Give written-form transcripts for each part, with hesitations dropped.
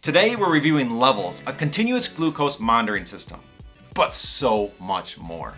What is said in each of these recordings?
Today we're reviewing Levels, a continuous glucose monitoring system, but so much more.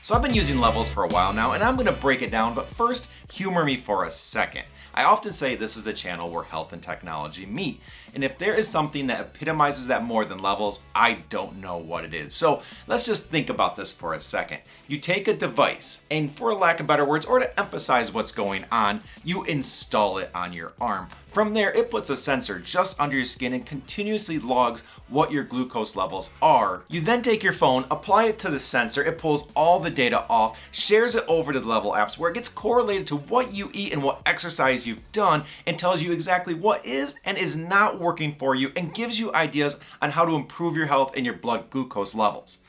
So I've been using Levels for a while now, and I'm going to break it down, but first, humor me for a second. I often say this is the channel where health and technology meet, and if there is something that epitomizes that more than Levels, I don't know what it is. So let's just think about this for a second. You take a device, and for lack of better words, or to emphasize what's going on, you install it on your arm. From there, it puts a sensor just under your skin and continuously logs what your glucose levels are. You then take your phone, apply it to the sensor, it pulls all the data off, shares it over to the Level apps where it gets correlated to what you eat and what exercise you've done, and tells you exactly what is and is not working for you and gives you ideas on how to improve your health and your blood glucose levels.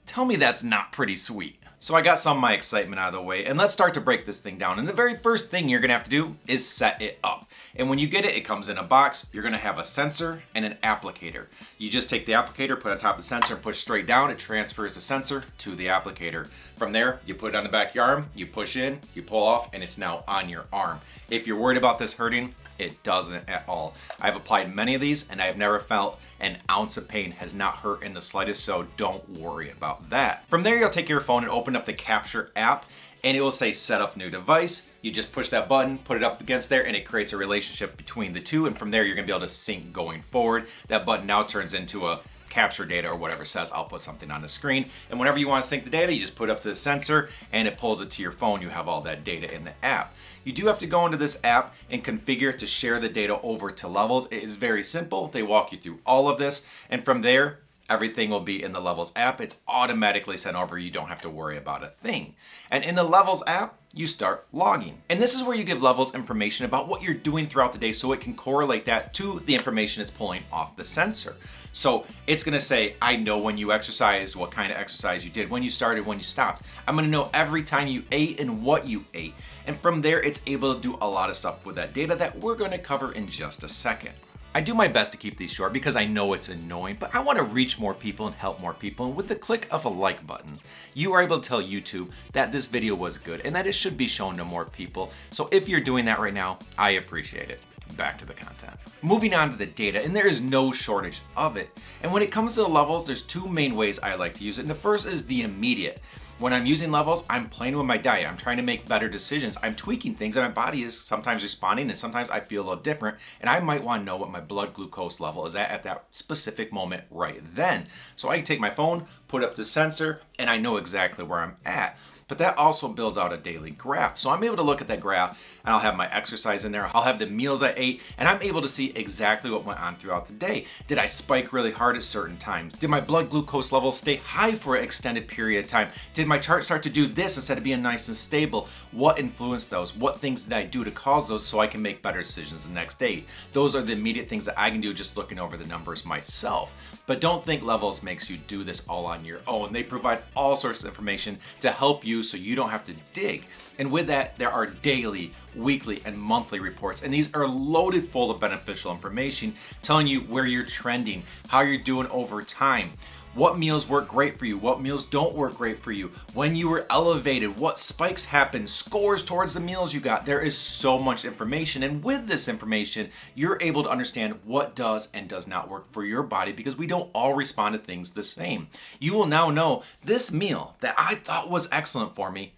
Tell me that's not pretty sweet. So I got some of my excitement out of the way, and let's start to break this thing down. And the very first thing you're gonna have to do is set it up. And when you get it, it comes in a box. You're gonna have a sensor and an applicator. You just take the applicator, put it on top of the sensor, and push straight down. It transfers the sensor to the applicator. From there, you put it on the back of your arm, you push in, you pull off, and it's now on your arm. If you're worried about this hurting, it doesn't at all. I've applied many of these and I've never felt an ounce of pain. Has not hurt in the slightest, so don't worry about that. From there, you'll take your phone and open up the Capture app, and it will say set up new device. You just push that button, put it up against there, and it creates a relationship between the two, and from there you're gonna be able to sync going forward. That button now turns into a capture data or whatever it says. I'll put something on the screen, and whenever you want to sync the data, you just put it up to the sensor and it pulls it to your phone. You have all that data in the app. You do have to go into this app and configure to share the data over to Levels. It is very simple. They walk you through all of this, and from there everything will be in the Levels app. It's automatically sent over. You don't have to worry about a thing. And in the Levels app, you start logging. And this is where you give Levels information about what you're doing throughout the day so it can correlate that to the information it's pulling off the sensor. So it's gonna say, I know when you exercised, what kind of exercise you did, when you started, when you stopped. I'm gonna know every time you ate and what you ate. And from there, it's able to do a lot of stuff with that data that we're gonna cover in just a second. I do my best to keep these short because I know it's annoying, but I want to reach more people and help more people. And with the click of a like button, you are able to tell YouTube that this video was good and that it should be shown to more people. So if you're doing that right now, I appreciate it. Back to the content. Moving on to the data, and there is no shortage of it. And when it comes to the Levels, there's two main ways I like to use it. And the first is the immediate. When I'm using Levels, I'm playing with my diet. I'm trying to make better decisions. I'm tweaking things, and my body is sometimes responding, and sometimes I feel a little different, and I might want to know what my blood glucose level is at that specific moment right then. So I can take my phone, put up the sensor, and I know exactly where I'm at. But that also builds out a daily graph. So I'm able to look at that graph, and I'll have my exercise in there, I'll have the meals I ate, and I'm able to see exactly what went on throughout the day. Did I spike really hard at certain times? Did my blood glucose levels stay high for an extended period of time? Did my chart start to do this instead of being nice and stable? What influenced those? What things did I do to cause those so I can make better decisions the next day? Those are the immediate things that I can do just looking over the numbers myself. But don't think Levels makes you do this all on your own. They provide all sorts of information to help you so you don't have to dig. And with that, there are daily, weekly, and monthly reports. And these are loaded full of beneficial information telling you where you're trending, how you're doing over time, what meals work great for you, what meals don't work great for you, when you were elevated, what spikes happened, scores towards the meals you got. There is so much information, and with this information, you're able to understand what does and does not work for your body because we don't all respond to things the same. You will now know this meal that I thought was excellent for me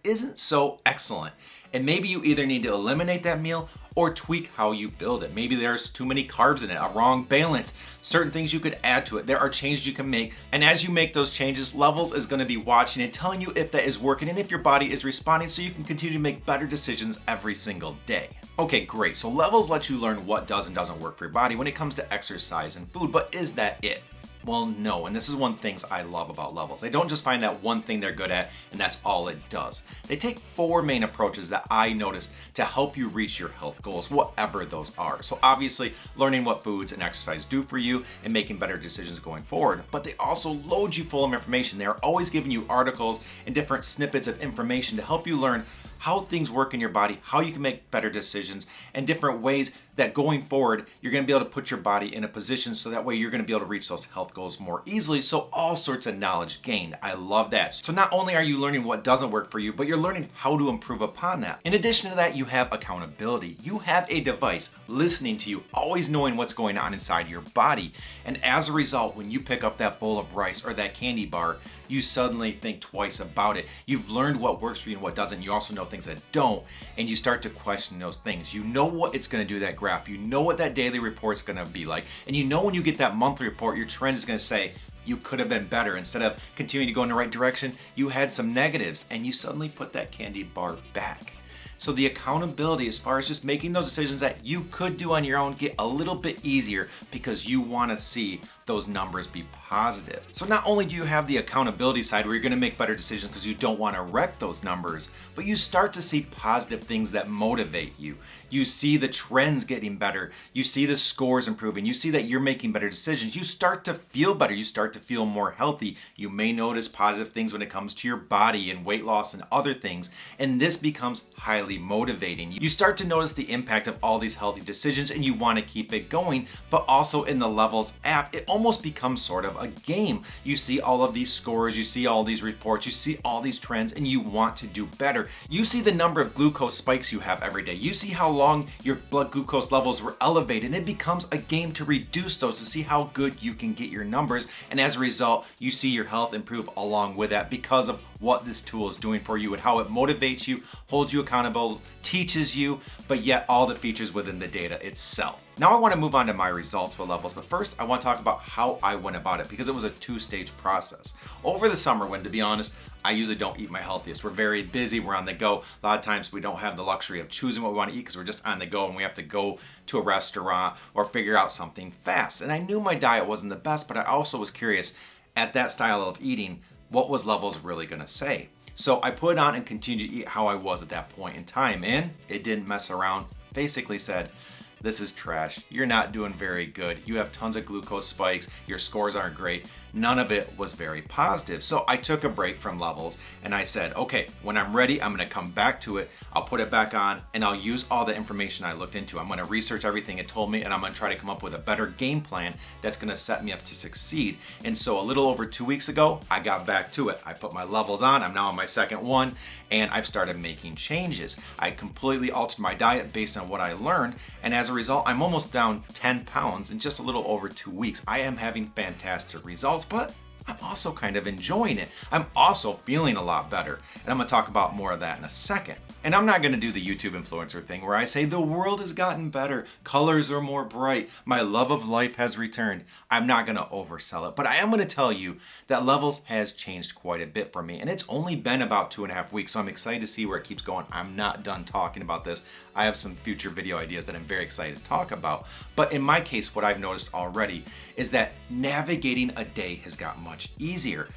isn't so excellent. And maybe you either need to eliminate that meal or tweak how you build it. Maybe there's too many carbs in it, a wrong balance, certain things you could add to it. There are changes you can make. And as you make those changes, Levels is gonna be watching and telling you if that is working and if your body is responding so you can continue to make better decisions every single day. Okay, great. So Levels lets you learn what does and doesn't work for your body when it comes to exercise and food, but is that it? Well, no, and this is one of the things I love about Levels. They don't just find that one thing they're good at and that's all it does. They take four main approaches that I noticed to help you reach your health goals, whatever those are. So obviously, learning what foods and exercise do for you and making better decisions going forward, but they also load you full of information. They're always giving you articles and different snippets of information to help you learn how things work in your body, how you can make better decisions, and different ways that going forward, you're gonna be able to put your body in a position so that way you're gonna be able to reach those health goals more easily. So all sorts of knowledge gained. I love that. So not only are you learning what doesn't work for you, but you're learning how to improve upon that. In addition to that, you have accountability. You have a device listening to you, always knowing what's going on inside your body. And as a result, when you pick up that bowl of rice or that candy bar, you suddenly think twice about it. You've learned what works for you and what doesn't. You also know things that don't, and you start to question those things. You know what it's gonna do, that graph. You know what that daily report's gonna be like. And you know when you get that monthly report, your trend is gonna say, you could have been better. Instead of continuing to go in the right direction, you had some negatives, and you suddenly put that candy bar back. So the accountability as far as just making those decisions that you could do on your own get a little bit easier because you want to see those numbers be positive. So not only do you have the accountability side where you're going to make better decisions because you don't want to wreck those numbers, but you start to see positive things that motivate you. You see the trends getting better. You see the scores improving. You see that you're making better decisions. You start to feel better. You start to feel more healthy. You may notice positive things when it comes to your body and weight loss and other things. And this becomes highly motivating. You start to notice the impact of all these healthy decisions and you want to keep it going, but also in the Levels app, it almost becomes sort of a game. You see all of these scores, you see all these reports, you see all these trends, and you want to do better. You see the number of glucose spikes you have every day. You see how long your blood glucose levels were elevated, and it becomes a game to reduce those, to see how good you can get your numbers. And as a result, you see your health improve along with that because of what this tool is doing for you and how it motivates you, holds you accountable, teaches you, but yet all the features within the data itself. Now I want to move on to my results with Levels, but first I want to talk about how I went about it because it was a two-stage process. Over the summer when, to be honest, I usually don't eat my healthiest. We're very busy, we're on the go. A lot of times we don't have the luxury of choosing what we want to eat because we're just on the go and we have to go to a restaurant or figure out something fast. And I knew my diet wasn't the best, but I also was curious at that style of eating, what was Levels really going to say? So I put it on and continued to eat how I was at that point in time, and it didn't mess around. Basically said, this is trash. You're not doing very good. You have tons of glucose spikes. Your scores aren't great. None of it was very positive. So I took a break from Levels and I said, okay, when I'm ready, I'm gonna come back to it. I'll put it back on and I'll use all the information I looked into. I'm gonna research everything it told me and I'm gonna try to come up with a better game plan that's gonna set me up to succeed. And so a little over 2 weeks ago, I got back to it. I put my Levels on. I'm now on my second one and I've started making changes. I completely altered my diet based on what I learned. And as a result, I'm almost down 10 pounds in just a little over 2 weeks. I am having fantastic results, but I'm also kind of enjoying it. I'm also feeling a lot better. And I'm gonna talk about more of that in a second. And I'm not gonna do the YouTube influencer thing where I say the world has gotten better, colors are more bright, my love of life has returned. I'm not gonna oversell it, but I am gonna tell you that Levels has changed quite a bit for me. And it's only been about 2.5 weeks, so I'm excited to see where it keeps going. I'm not done talking about this. I have some future video ideas that I'm very excited to talk about. But in my case, what I've noticed already is that navigating a day has got much easier.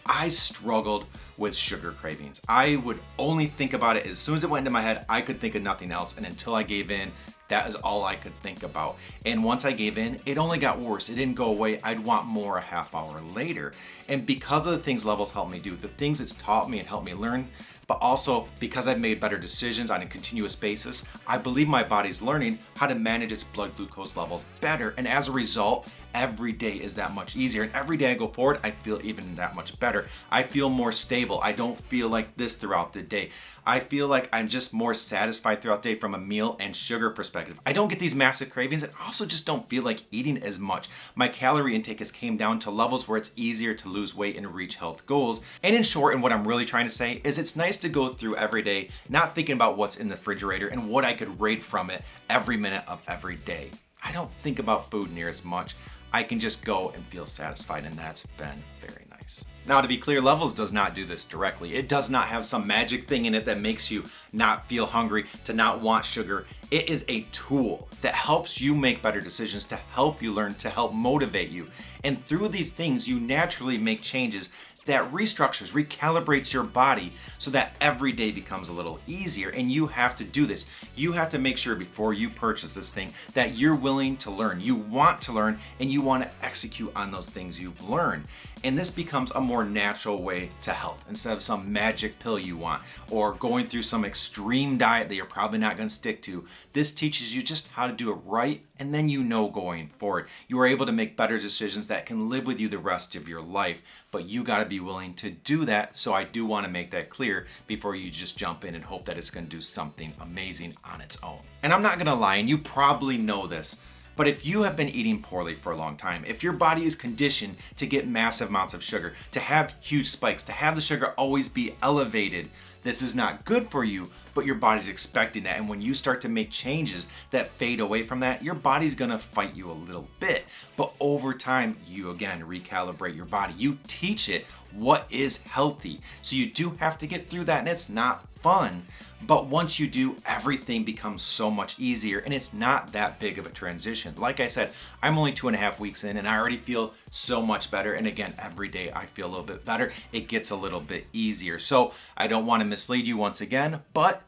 I struggled with sugar cravings. I would only think about it as soon as it went into my head, I could think of nothing else. And until I gave in, that is all I could think about. And once I gave in, it only got worse. It didn't go away. I'd want more a half hour later. And because of the things Levels helped me do, the things it's taught me and helped me learn, but also because I've made better decisions on a continuous basis, I believe my body's learning how to manage its blood glucose levels better. And as a result, every day is that much easier. And every day I go forward, I feel even that much better. I feel more stable. I don't feel like this throughout the day. I feel like I'm just more satisfied throughout the day from a meal and sugar perspective. I don't get these massive cravings and also just don't feel like eating as much. My calorie intake has came down to levels where it's easier to lose weight and reach health goals. And in short, and what I'm really trying to say is it's nice to go through every day, not thinking about what's in the refrigerator and what I could rate from it every minute of every day. I don't think about food near as much. I can just go and feel satisfied, and that's been very nice. Now, to be clear, Levels does not do this directly. It does not have some magic thing in it that makes you not feel hungry, to not want sugar. It is a tool that helps you make better decisions, to help you learn, to help motivate you. And through these things, you naturally make changes that restructures, recalibrates your body so that every day becomes a little easier. And you have to do this. You have to make sure before you purchase this thing that you're willing to learn, you want to learn, and you want to execute on those things you've learned. And this becomes a more natural way to health instead of some magic pill you want or going through some extreme diet that you're probably not going to stick to. This teaches you just how to do it right, and then you know going forward. You are able to make better decisions that can live with you the rest of your life, but you got to be willing to do that. So I do want to make that clear before you just jump in and hope that it's going to do something amazing on its own. And I'm not going to lie, and you probably know this, but if you have been eating poorly for a long time, if your body is conditioned to get massive amounts of sugar, to have huge spikes, to have the sugar always be elevated, this is not good for you, but your body's expecting that. And when you start to make changes that fade away from that, your body's gonna fight you a little bit. But over time, you again recalibrate your body. You teach it what is healthy. So you do have to get through that, and it's not fun. But once you do, everything becomes so much easier, and it's not that big of a transition. Like I said, I'm only 2.5 weeks in, and I already feel so much better. And again, every day I feel a little bit better. It gets a little bit easier. So I don't want to mislead you once again, but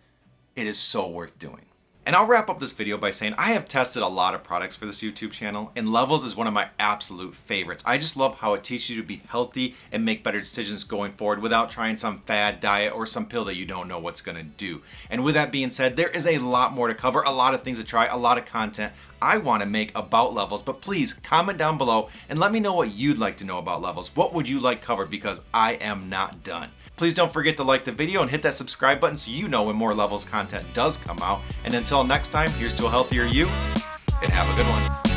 it is so worth doing. And I'll wrap up this video by saying I have tested a lot of products for this YouTube channel, and Levels is one of my absolute favorites. I just love how it teaches you to be healthy and make better decisions going forward without trying some fad diet or some pill that you don't know what's gonna do. And with that being said, there is a lot more to cover, a lot of things to try, a lot of content I want to make about Levels, but please comment down below and let me know what you'd like to know about Levels. What would you like covered? Because I am not done. Please don't forget to like the video and hit that subscribe button so you know when more Levels content does come out. And until next time, here's to a healthier you, and have a good one.